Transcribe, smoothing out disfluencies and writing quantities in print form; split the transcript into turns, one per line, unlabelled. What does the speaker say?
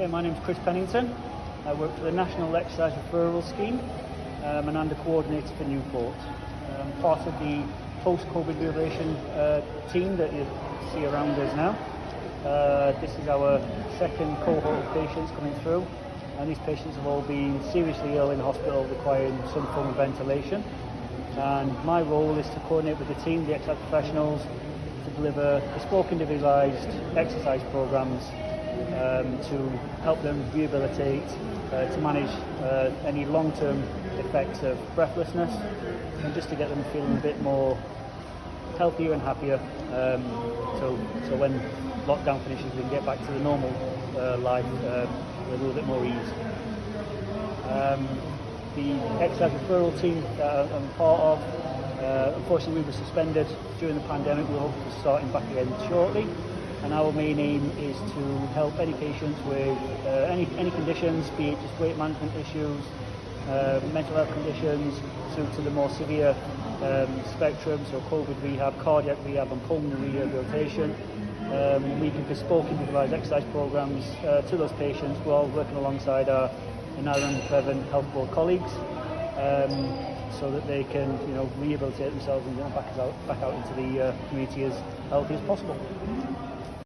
Okay, my name's Chris Pennington. I work for the National Exercise Referral Scheme and I'm the coordinator for Newport. I'm part of the post-COVID rehabilitation team that you see around us now. This is our second cohort of patients coming through, and these patients have all been seriously ill in hospital requiring some form of ventilation. And my role is to coordinate with the team, the exercise professionals, to deliver bespoke individualised exercise programmes to help them rehabilitate, to manage any long-term effects of breathlessness, and just to get them feeling a bit more healthier and happier, so when lockdown finishes we can get back to the normal life with a little bit more ease. The exercise referral team that I'm part of, unfortunately we were suspended during the pandemic. We're hoping to starting back again shortly, and our main aim is to help any patients with any conditions, be it just weight management issues, mental health conditions, through to the more severe spectrum, so COVID rehab, cardiac rehab and pulmonary rehabilitation. We give bespoke individualised exercise programmes to those patients while working alongside our Narran Cleven Health Board colleagues, so that they can rehabilitate themselves and get back out into the community as healthy as possible.